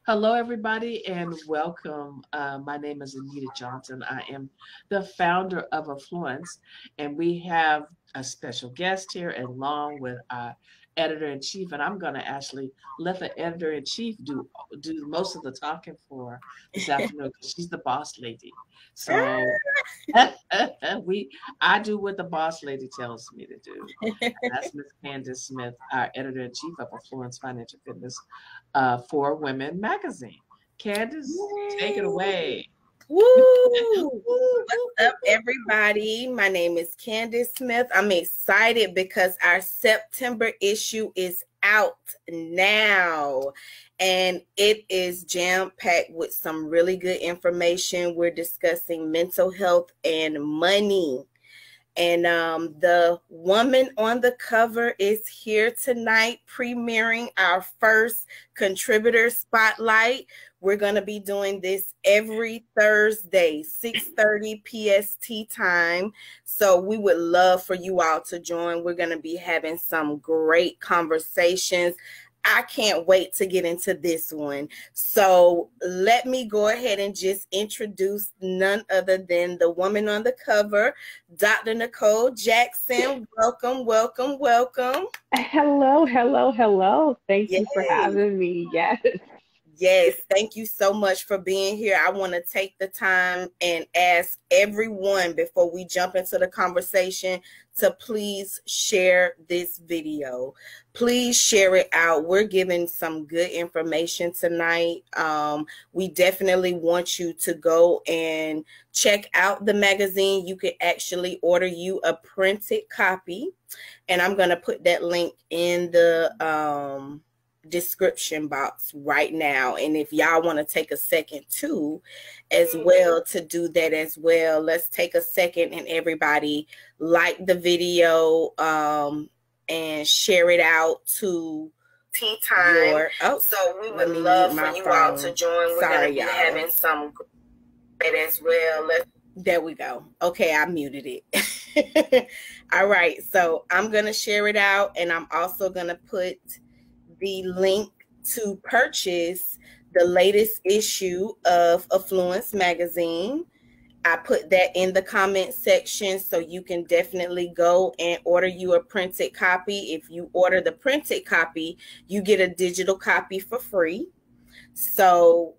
Hello, everybody, and welcome. My name is Anita Johnson. I am the founder of Affluence, and we have a special guest here along with our editor in chief. And I'm going to actually let the editor in chief do most of the talking for this afternoon because she's the boss lady. So we I do what the boss lady tells me to do. And that's Miss Candace Smith, our editor in chief of Affluence Financial Fitness for Women magazine. Candace, take it Yay. away. Woo! What's up, everybody? My name is Candace Smith. I'm excited because our September issue is out now, and it is jam-packed with some really good information. We're discussing mental health and money. And the woman on the cover is here tonight, premiering our first contributor spotlight. We're going to be doing this every Thursday, 6:30 PST time. So we would love for you all to join. We're going to be having some great conversations. I can't wait to get into this one. So let me go ahead and just introduce none other than the woman on the cover, Dr. Nicole Jackson. Welcome, welcome, welcome. Hello, hello, hello. Thank you for Yay. having me. Yes. Yes, thank you so much for being here. I want to take the time and ask everyone before we jump into the conversation to please share this video. Please share it out. We're giving some good information tonight. We definitely want you to go and check out the magazine. You can actually order you a printed copy, and I'm going to put that link in the description box right now. And if y'all want to take a second too as well to do that as well, let's take a second and everybody like the video and share it out to tea time. So we would love for you all to join. We're gonna be having some as well. There we go. Okay, I muted it. All right, so I'm gonna share it out, and I'm also gonna put the link to purchase the latest issue of Affluence magazine. I put that in the comment section, so you can definitely go and order you a printed copy. If you order the printed copy, you get a digital copy for free. So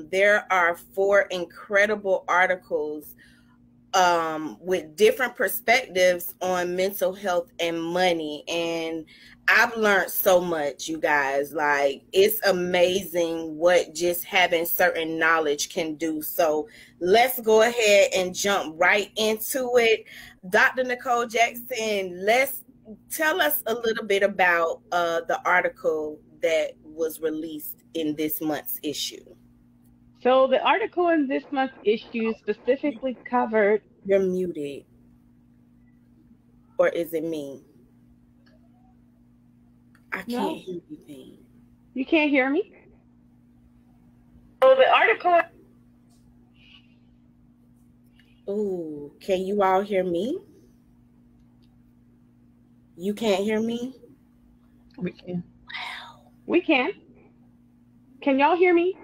there are 4 incredible articles with different perspectives on mental health and money. And I've learned so much, you guys. Like, it's amazing what just having certain knowledge can do. So let's go ahead and jump right into it. Dr. Nicole Jackson, let's tell us a little bit about the article that was released in this month's issue. So the article in this month's issue specifically covered. You're muted. Or is it me? I can't hear anything. You can't hear me? So the article. Oh, can you all hear me? You can't hear me? We can. Wow. We can. Can y'all hear me?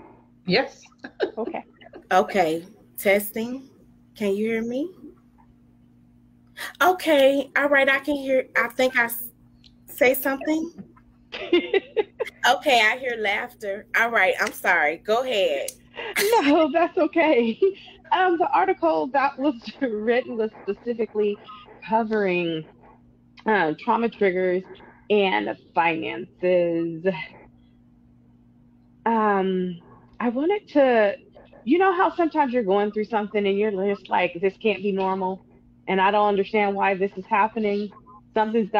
Yes. Okay. Okay. Testing. Can you hear me? Okay. All right. I can hear. I think I say something. Okay. I hear laughter. All right. I'm sorry. Go ahead. No, that's okay. The article that was written was specifically covering trauma triggers and finances. I wanted to, you know how sometimes you're going through something and you're just like, this can't be normal, and I don't understand why this is happening. Something's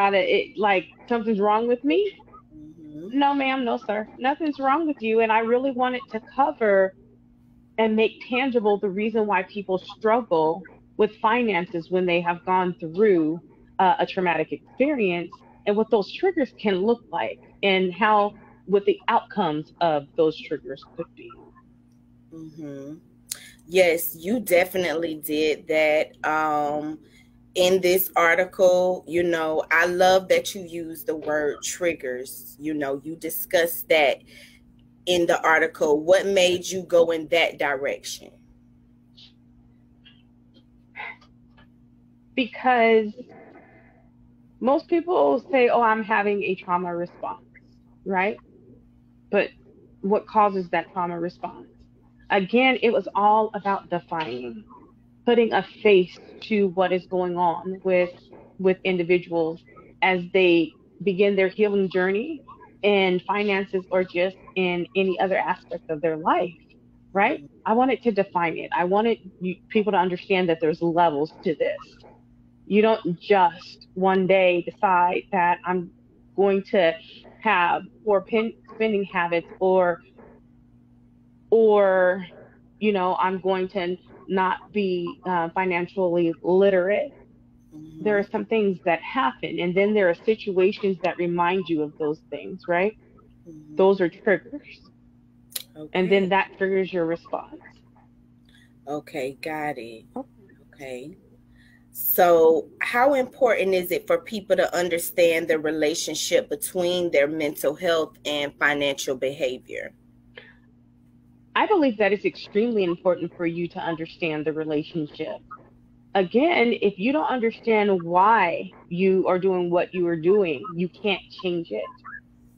something's wrong with me. Mm-hmm. No, ma'am, no, sir, nothing's wrong with you. And I really wanted to cover and make tangible the reason why people struggle with finances when they have gone through a traumatic experience, and what those triggers can look like, and what the outcomes of those triggers could be. Mm-hmm. Yes, you definitely did that. In this article, I love that you use the word triggers. You discussed that in the article. What made you go in that direction? Because most people say, oh, I'm having a trauma response, right? But what causes that trauma response? Again, it was all about defining, putting a face to what is going on with individuals as they begin their healing journey in finances or just in any other aspect of their life, right? I wanted to define it. I wanted people to understand that there's levels to this. You don't just one day decide that I'm going to have poor spending habits, or I'm going to not be financially literate. There are some things that happen, and then there are situations that remind you of those things, right? Those are triggers. And then Okay. that triggers your response. Okay, got it. Okay. So, how important is it for people to understand the relationship between their mental health and financial behavior? I believe that it's extremely important for you to understand the relationship. Again, if you don't understand why you are doing what you are doing, you can't change it.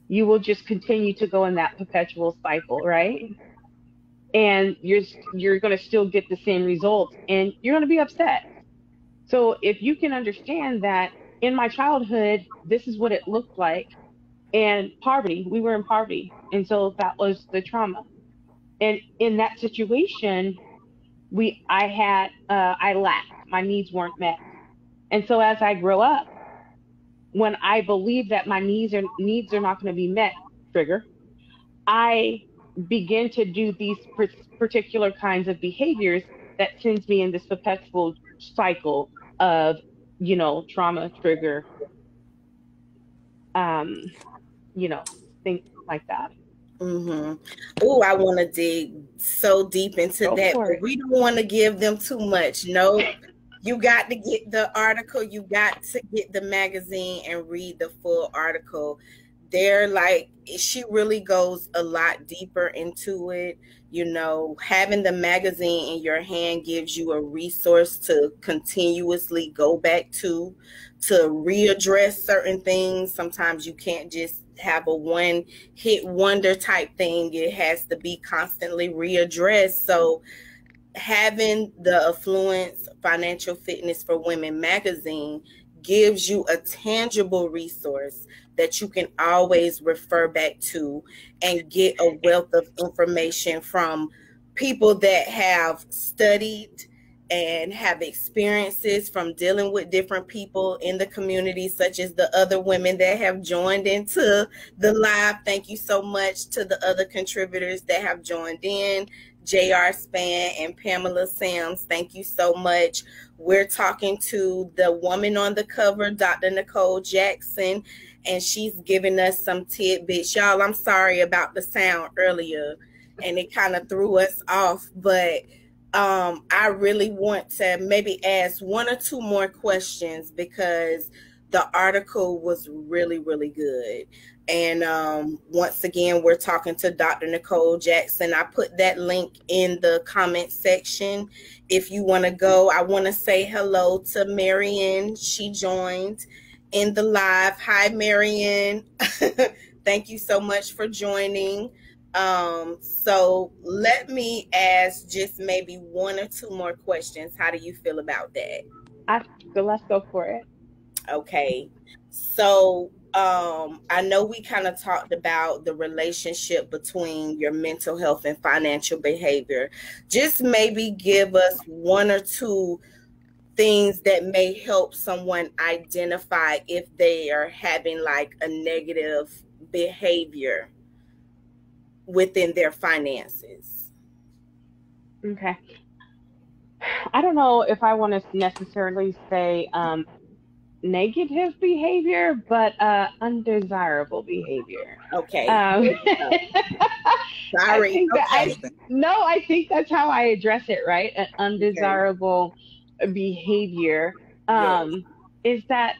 You will just continue to go in that perpetual cycle, right? And you're going to still get the same results, and you're going to be upset. So if you can understand that in my childhood, this is what it looked like, and poverty, we were in poverty, and so that was the trauma. And in that situation, I lacked, my needs weren't met. And so as I grow up, when I believe that my needs are not going to be met, trigger, I begin to do these particular kinds of behaviors that sends me in this perpetual cycle of, trauma, trigger, um, things like that. Oh, I want to dig so deep into Go that, for but it. we don't want to give them too much. No, you got to get the article, you got to get the magazine and read the full article. They're like, she really goes a lot deeper into it. Having the magazine in your hand gives you a resource to continuously go back to readdress certain things. Sometimes you can't just have a one hit wonder type thing. It has to be constantly readdressed. So having the Affluence Financial Fitness for Women magazine gives you a tangible resource that you can always refer back to and get a wealth of information from people that have studied and have experiences from dealing with different people in the community, such as the other women that have joined into the live. Thank you so much to the other contributors that have joined in. JR Span and Pamela Sams, thank you so much. We're talking to the woman on the cover, Dr. Nicole Jackson, and she's giving us some tidbits. Y'all, I'm sorry about the sound earlier, and it kind of threw us off, but I really want to maybe ask one or two more questions because the article was really, really good. And once again, we're talking to Dr. Nicole Jackson. I put that link in the comment section. If you want to go, I want to say hello to Marianne. She joined in the live. Hi, Marianne. Thank you so much for joining. So let me ask just maybe one or two more questions. How do you feel about that? Let's go for it. Okay. So I know we kind of talked about the relationship between your mental health and financial behavior. Just maybe give us one or two things that may help someone identify if they are having like a negative behavior within their finances. Okay. I don't know if I want to necessarily say negative behavior, but undesirable behavior. Okay. I Sorry. think that Okay. I think that's how I address it, right? An Okay. undesirable behavior. Yes. Is that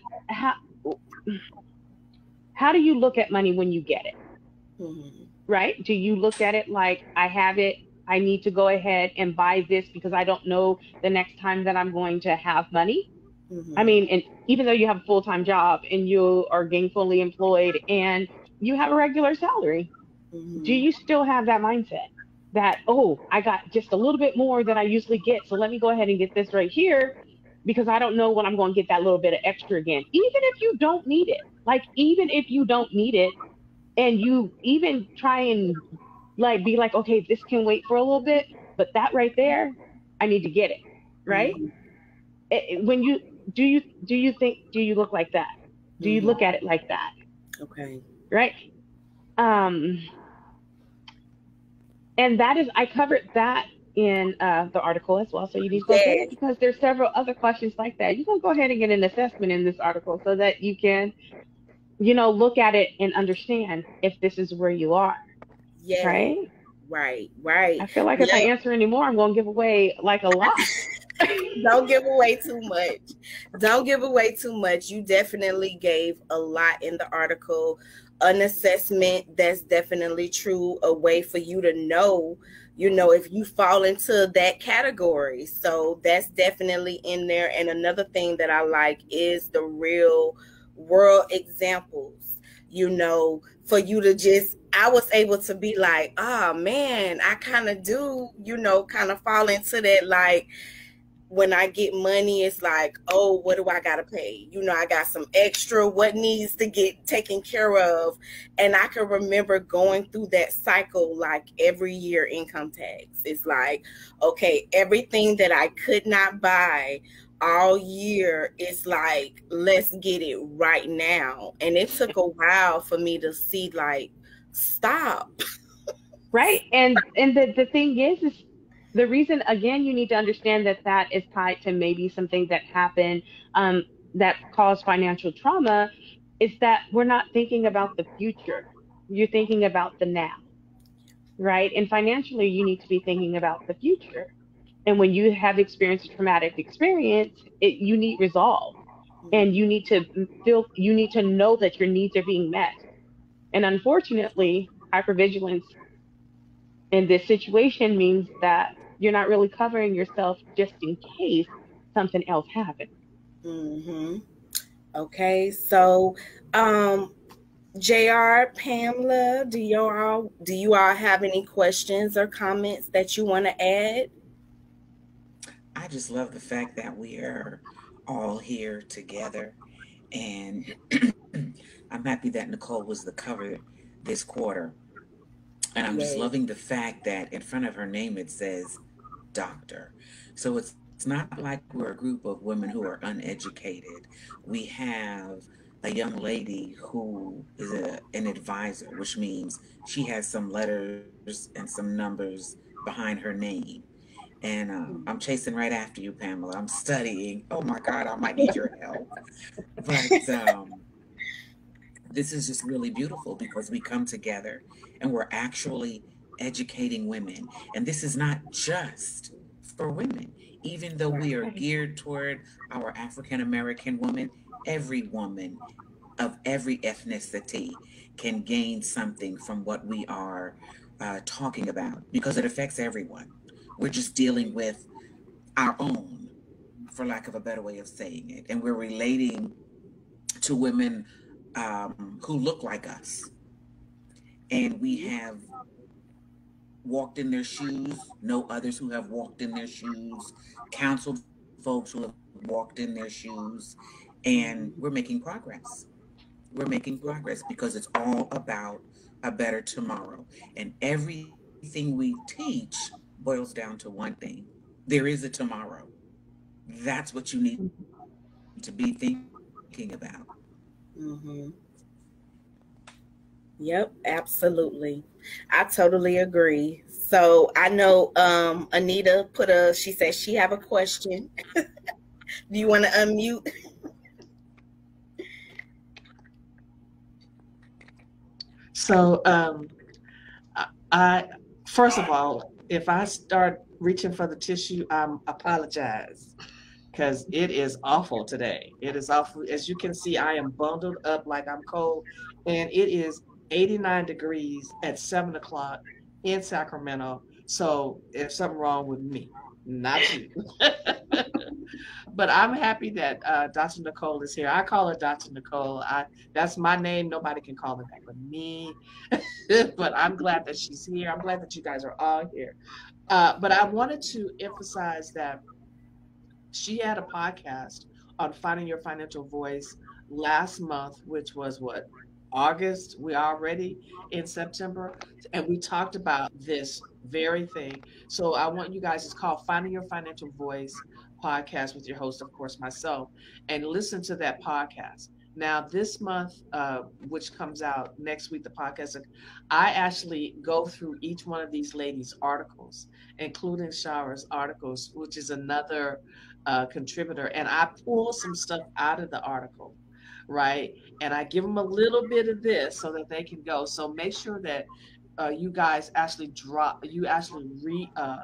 how do you look at money when you get it? Mm-hmm. right? Do you look at it like, I have it, I need to go ahead and buy this because I don't know the next time that I'm going to have money? I Mm-hmm. mean, and even though you have a full-time job and you are gainfully employed and you have a regular salary, do Mm-hmm. you still have that mindset that, oh, I got just a little bit more than I usually get, so let me go ahead and get this right here because I don't know when I'm going to get that little bit of extra again, even if you don't need it. Like, even if you don't need it, and you even try and like be like, okay, this can wait for a little bit, but that right there, I need to get it, right? Mm-hmm. When you do you look like that? Do you Mm-hmm. look at it like that, Okay. right? Um, and that is, I covered that in the article as well, so you need to go get it Yes. because there's several other questions like that. You can go ahead and get an assessment in this article so that you can, look at it and understand if this is where you are, Yes. right? Right. Right. I feel like if I Yep. answer anymore, I'm going to give away like a lot. Don't give away too much. Don't give away too much. You definitely gave a lot in the article. An assessment that's definitely true, a way for you to know, if you fall into that category. So that's definitely in there. And another thing that I like is the real world examples, for you to just, I was able to be like, oh man, I kind of do, kind of fall into that, like, when I get money, it's like, oh, what do I got to pay? I got some extra, what needs to get taken care of. And I can remember going through that cycle like every year, income tax. It's like, okay, everything that I could not buy all year, it's like, let's get it right now. And it took a while for me to see, like, stop. Right. And the thing is the reason, again, you need to understand that that is tied to maybe something that happened, that caused financial trauma, is that we're not thinking about the future. You're thinking about the now, right? And financially, you need to be thinking about the future. And when you have experienced a traumatic experience, you need resolve, and you need to know that your needs are being met. And unfortunately, hypervigilance in this situation means that you're not really covering yourself just in case something else happens. Mm-hmm. Okay, so JR, Pamela, do you all have any questions or comments that you want to add? I just love the fact that we are all here together. And I'm happy that Nicole was the cover this quarter. And I'm just Yes. loving the fact that in front of her name it says doctor. So it's not like we're a group of women who are uneducated. We have a young lady who is an advisor, which means she has some letters and some numbers behind her name. And I'm chasing right after you, Pamela. I'm studying. Oh my God, I might need your help. But this is just really beautiful because we come together and we're actually educating women. And this is not just for women, even though we are Right. geared toward our African American woman, every woman of every ethnicity can gain something from what we are talking about because it affects everyone. We're just dealing with our own, for lack of a better way of saying it, and we're relating to women who look like us, and we have walked in their shoes, know others who have walked in their shoes, counseled folks who have walked in their shoes, and we're Mhm. making progress. We're making progress because it's all about a better tomorrow. And everything we teach boils down to one thing: there is a tomorrow. That's what you need to be thinking about. Mhm. Yep, absolutely. I totally agree. So I know Anita she said she have a question. Do you want to unmute? So, I first of all, if I start reaching for the tissue, apologize because it is awful today. It is awful. As you can see, I am bundled up like I'm cold, and it is. 89 degrees at 7 o'clock in Sacramento. So there's something wrong with me, not you. But I'm happy that Dr. Nicole is here. I call her Dr. Nicole. That's my name. Nobody can call her that but me. But I'm glad that she's here. I'm glad that you guys are all here. But I wanted to emphasize that she had a podcast on finding your financial voice last month, which was what, August? We already in September, and we talked about this very thing. So I want you guys, it's called Finding Your Financial Voice podcast with your host, of course, myself, and listen to that podcast. Now, this month, which comes out next week, the podcast, I actually go through each one of these ladies' articles, including Shara's articles, which is another contributor, and I pull some stuff out of the article, right? And I give them a little bit of this so that they can go. So make sure that you guys actually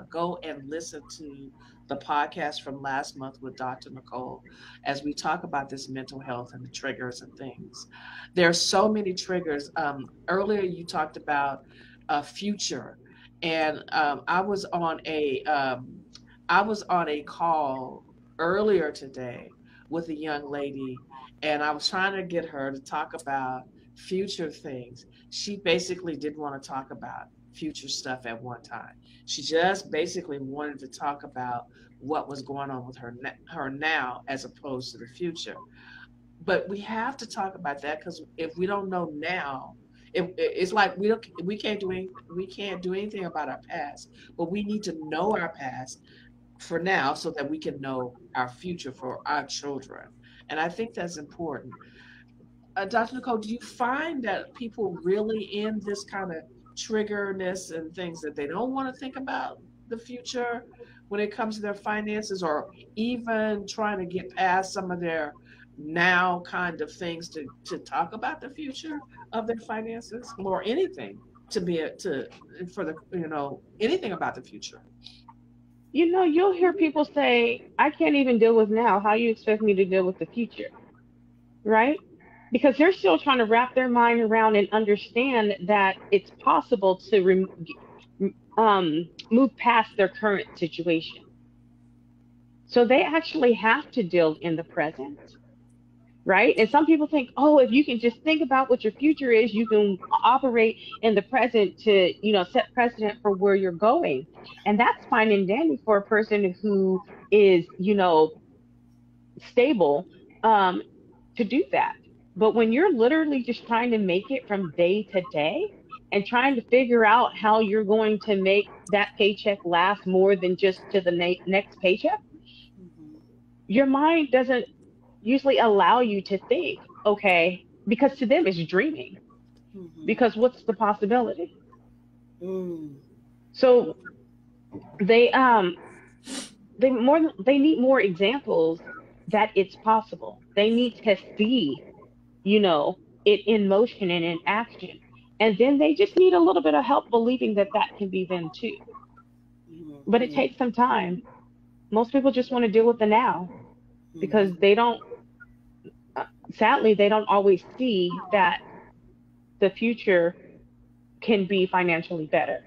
go and listen to the podcast from last month with Dr. Nicole as we talk about this mental health and the triggers and things. There are so many triggers. Earlier you talked about future, and I was on a call earlier today with a young lady, and I was trying to get her to talk about future things. She basically didn't want to talk about future stuff at one time. She just basically wanted to talk about what was going on with her now as opposed to the future. But we have to talk about that, because if we don't know now, it's like we can't do anything about our past, but we need to know our past for now so that we can know our future for our children. And I think that's important. Dr. Nicole, do you find that people really in this kind of triggerness and things that they don't want to think about the future when it comes to their finances, or even trying to get past some of their now kind of things to talk about the future of their finances, or anything to be to for the anything about the future? You'll hear people say, I can't even deal with now. How you expect me to deal with the future? Right? Because they're still trying to wrap their mind around and understand that it's possible to move past their current situation. So they actually have to deal in the present, right? And some people think, oh, if you can just think about what your future is, you can operate in the present to, set precedent for where you're going. And that's fine and dandy for a person who is, stable, to do that. But when you're literally just trying to make it from day to day and trying to figure out how you're going to make that paycheck last more than just to the next paycheck, your mind doesn't usually allow you to think, okay, because to them it's dreaming. Because what's the possibility? So they need more examples that it's possible. They need to see, it in motion and in action. And then they just need a little bit of help believing that that can be them too. But it takes some time. Most people just want to deal with the now, because sadly, they don't always see that the future can be financially better.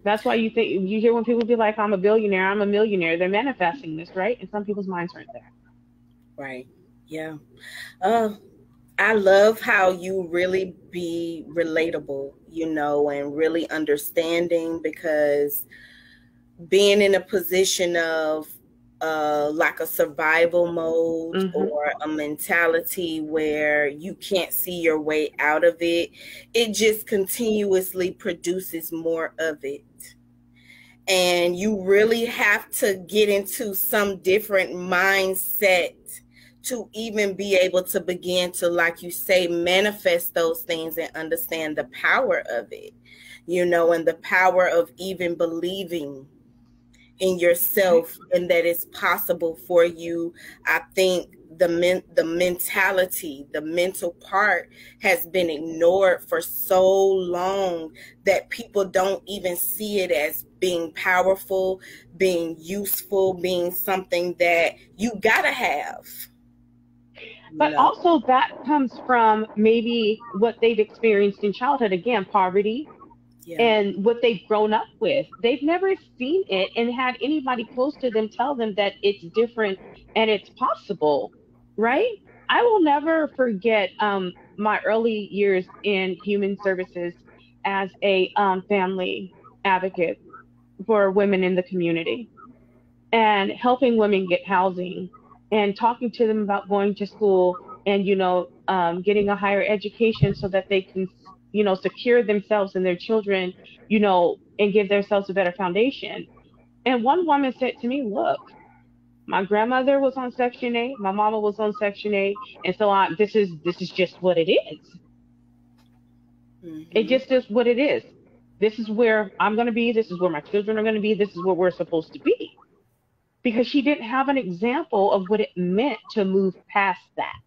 That's why you hear when people be like, I'm a billionaire, I'm a millionaire, they're manifesting this, right? And some people's minds aren't there. Right. Yeah. I love how you really be relatable, and really understanding, because being in a position of like a survival mode, or a mentality where you can't see your way out of it, it just continuously produces more of it. And you really have to get into some different mindset to even be able to begin to, like you say, manifest those things and understand the power of it, and the power of even believing in yourself and that it's possible for you. I think the mentality, the mental part has been ignored for so long that people don't even see it as being powerful, being useful, being something that you gotta have. But also that comes from maybe what they've experienced in childhood. Again, poverty, and what they've grown up with. They've never seen it and had anybody close to them tell them that it's different and it's possible, right? I will never forget my early years in human services as a family advocate for women in the community and helping women get housing and talking to them about going to school and getting a higher education so that they can secure themselves and their children, and give themselves a better foundation. And one woman said to me, look, my grandmother was on Section 8, my mama was on Section 8, and so this is just what it is. It just is what it is. This is where I'm going to be, this is where my children are going to be, this is where we're supposed to be, because she didn't have an example of what it meant to move past that.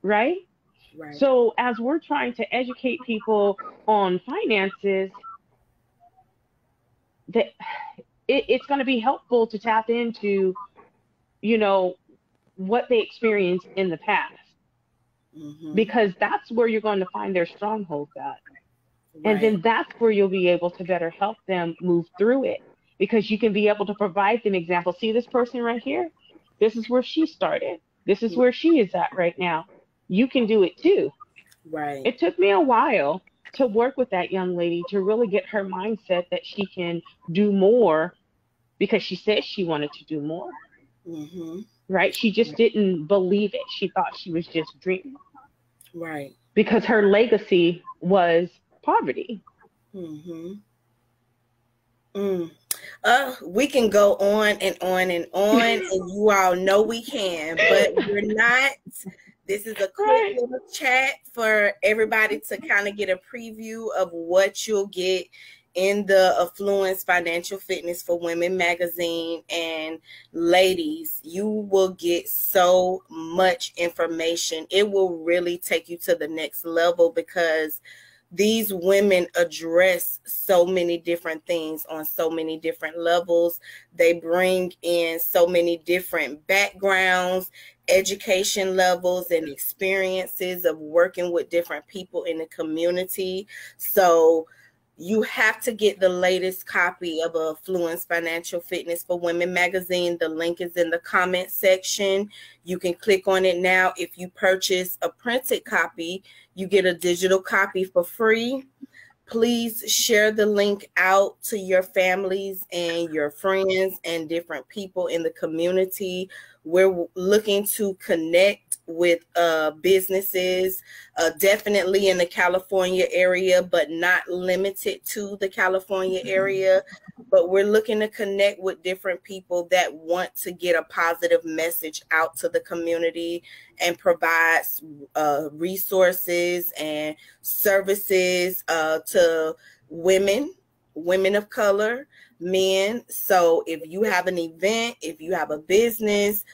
Right? So as we're trying to educate people on finances, that it's going to be helpful to tap into, what they experienced in the past, because that's where you're going to find their strongholds at. And then that's where you'll be able to better help them move through it, because you can be able to provide them examples. See this person right here? This is where she started. This is where she is at right now. You can do it too. Right. It took me a while to work with that young lady to really get her mindset that she can do more, because she said she wanted to do more. Right? She just didn't believe it. She thought she was just dreaming. Right. Because her legacy was poverty. We can go on and on and on, and you all know we can, but we're not. This is a quick little chat for everybody to kind of get a preview of what you'll get in the Affluence Financial Fitness for Women magazine. And ladies, you will get so much information. It will really take you to the next level, because these women address so many different things on so many different levels. They bring in so many different backgrounds, education levels, and experiences of working with different people in the community. So you have to get the latest copy of Affluence Financial Fitness for Women magazine. The link is in the comment section. You can click on it now. If you purchase a printed copy, you get a digital copy for free. Please share the link out to your families and your friends and different people in the community. We're looking to connect with businesses, definitely in the California area, but not limited to the California area. But we're looking to connect with different people that want to get a positive message out to the community and provide resources and services to women of color, men. So if you have an event, if you have a business,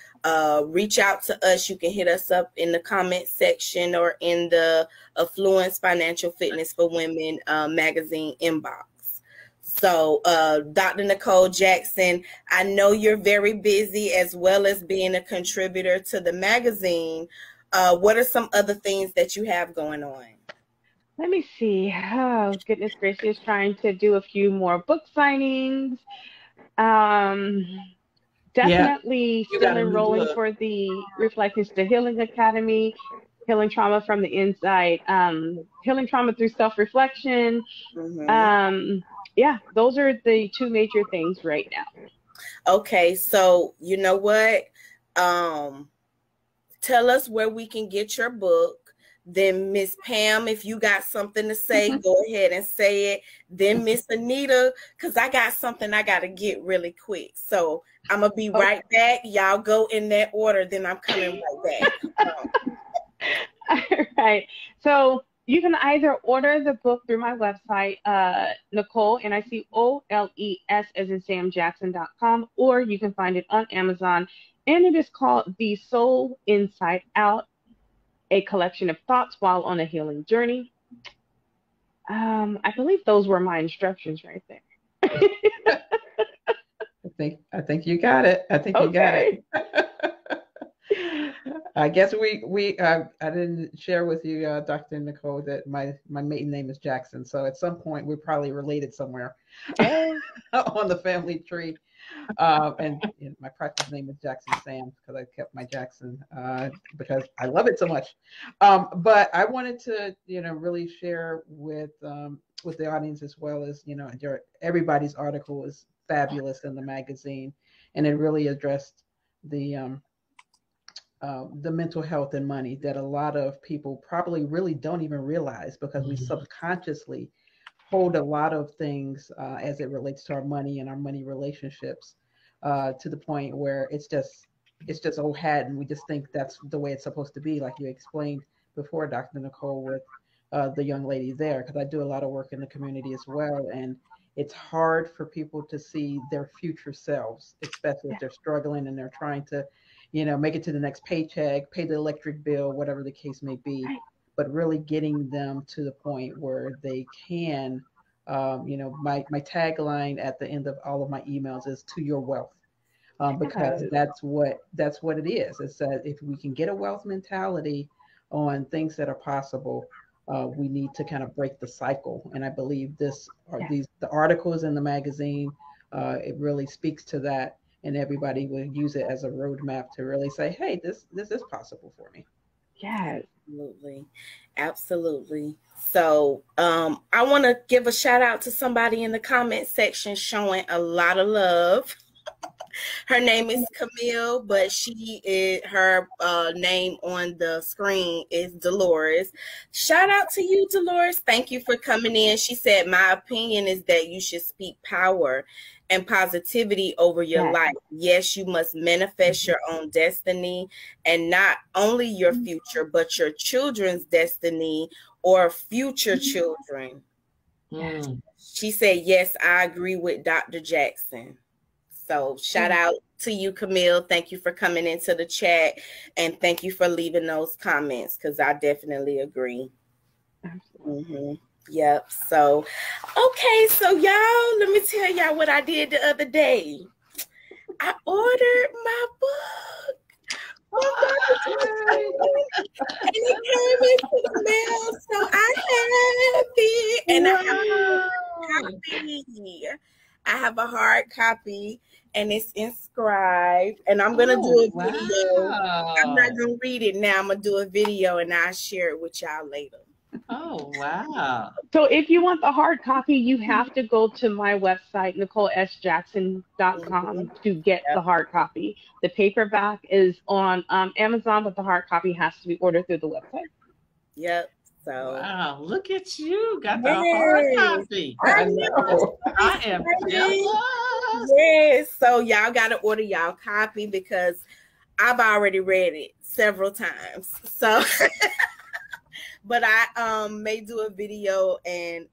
reach out to us. You can hit us up in the comment section or in the Affluence Financial Fitness for Women magazine inbox. So Dr. Nicole Jackson, I know you're very busy as well as being a contributor to the magazine. What are some other things that you have going on? Let me see. Oh, goodness gracious, trying to do a few more book signings. Definitely still enrolling for the Reflections to Healing Academy, Healing Trauma from the Inside, Healing Trauma through Self-Reflection. Yeah, those are the two major things right now. Okay, so you know what? Tell us where we can get your book. Then Miss Pam, if you got something to say, go ahead and say it. Then Miss Anita, because I got something I got to get really quick. So I'm going to be right back. Y'all go in that order, then I'm coming right back. All right. So you can either order the book through my website, Nicole, NICOLES as in SamJackson.com, or you can find it on Amazon. And it is called The Soul Inside Out, a collection of thoughts while on a healing journey. I believe those were my instructions right there. I think you got it. I think you got it. I guess I didn't share with you, Dr. Nicole, that my maiden name is Jackson. So at some point we're probably related somewhere Hey. on the family tree. And my practice name is Jackson Sam because I kept my Jackson because I love it so much. But I wanted to, really share with the audience as well as, everybody's article is fabulous in the magazine, and it really addressed the the mental health and money that a lot of people probably really don't even realize because we subconsciously hold a lot of things as it relates to our money and our money relationships to the point where it's just old hat, and we just think that's the way it's supposed to be, like you explained before, Dr. Nicole, with the young lady there, because I do a lot of work in the community as well, and it's hard for people to see their future selves, especially if Yeah. they're struggling and they're trying to, make it to the next paycheck, pay the electric bill, whatever the case may be, Right. but really getting them to the point where they can, my tagline at the end of all of my emails is "to your wealth," because Yes. that's what it is. It's that if we can get a wealth mentality on things that are possible, we need to kind of break the cycle. And I believe this or Yes. the articles in the magazine, it really speaks to that, and everybody will use it as a roadmap to really say, hey, this is possible for me. Yes. Absolutely. Absolutely. So I want to give a shout out to somebody in the comment section showing a lot of love. Her name is Camille, but her name on the screen is Dolores. Shout out to you, Dolores. Thank you for coming in. She said, my opinion is that you should speak power and positivity over your Yes. life. Yes, you must manifest your own destiny, and not only your future, but your children's destiny or future children. Mm. She said, yes, I agree with Dr. Jackson. So shout out to you, Camille. Thank you for coming into the chat, and thank you for leaving those comments, because I definitely agree. Absolutely. Yep. So, okay. So y'all, let me tell y'all what I did the other day. I ordered my book. And it came into the mail, so I have it, and I have a copy. I have a hard copy, and it's inscribed. And I'm gonna do a video. I'm not gonna read it now. I'm gonna do a video, and I'll share it with y'all later. Oh, wow. So if you want the hard copy, you have to go to my website, NicoleSJackson.com, to get the hard copy. The paperback is on Amazon, but the hard copy has to be ordered through the website. Yep. So wow, look at you. Got the hard copy. I know. I am jealous. Yes. So y'all gotta order y'all copy because I've already read it several times. So but I may do a video and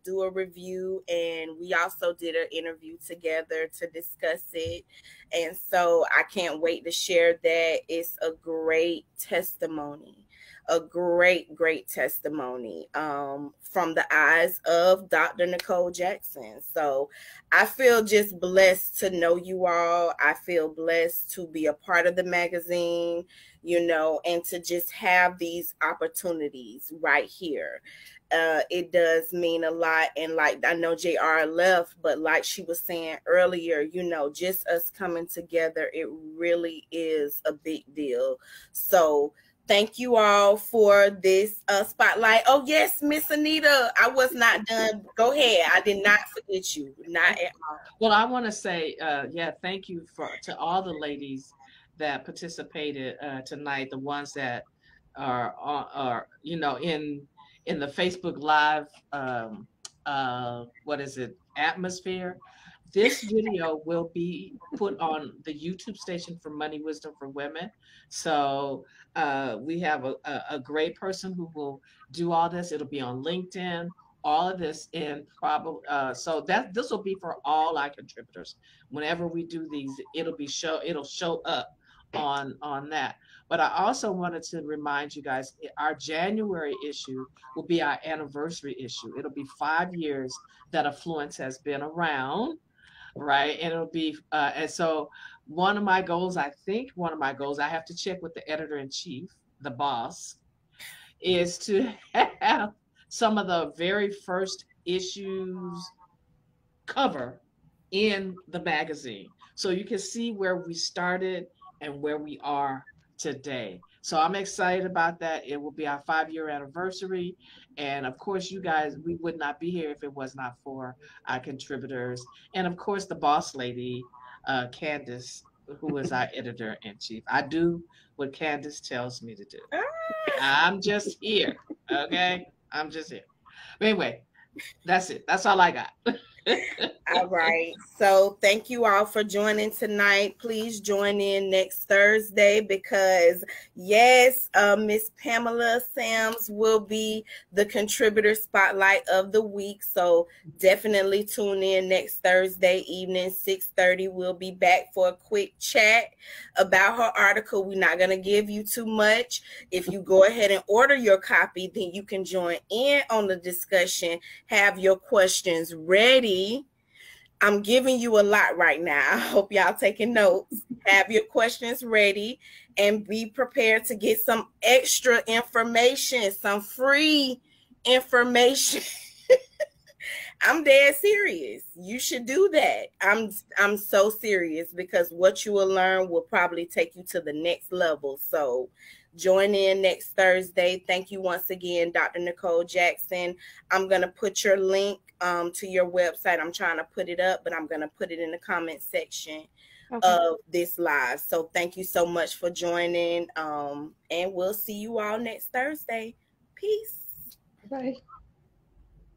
do a review, and we also did an interview together to discuss it. And so I can't wait to share that. It's a great testimony, a great testimony from the eyes of Dr. Nicole Jackson. So I feel just blessed to know you all. I feel blessed to be a part of the magazine, and to just have these opportunities right here. It does mean a lot. And like, I know JR left, but like she was saying earlier, just us coming together, it really is a big deal. So thank you all for this spotlight. Oh, yes, Miss Anita, I was not done. Go ahead. I did not forget you. Not at all. Well, I want to say, thank you to all the ladies that participated tonight, the ones that are in the Facebook Live, what is it, atmosphere. This video will be put on the YouTube station for Money Wisdom for Women. So we have a great person who will do all this. It'll be on LinkedIn, all of this, and probably so that this will be for all our contributors. Whenever we do these, it'll show up on that. But I also wanted to remind you guys, our January issue will be our anniversary issue. It'll be 5 years that Affluence has been around, right? And it'll be and so one of my goals, I think one of my goals, I have to check with the editor-in-chief, the boss, is to have some of the very first issues cover in the magazine. So you can see where we started and where we are today. So I'm excited about that. It will be our 5-year anniversary. And of course, you guys, we would not be here if it was not for our contributors. And of course, the boss lady, Candace, who is our editor in chief. I do what Candace tells me to do. I'm just here. Okay. I'm just here. But anyway, that's it. That's all I got. All right. So thank you all for joining tonight. Please join in next Thursday because yes, Miss Pamela Sams will be the contributor spotlight of the week. So definitely tune in next Thursday evening, 6:30. We'll be back for a quick chat about her article. We're not going to give you too much. If you go ahead and order your copy, then you can join in on the discussion, have your questions ready. I'm giving you a lot right now. I hope y'all taking notes. Have your questions ready and be prepared to get some extra information, some free information. I'm dead serious. You should do that. I'm so serious because what you will learn will probably take you to the next level. So join in next Thursday. Thank you once again, Dr. Nicole Jackson. I'm going to put your link to your website. I'm trying to put it up, but I'm going to put it in the comment section of this live. So thank you so much for joining. And we'll see you all next Thursday. Peace. Bye.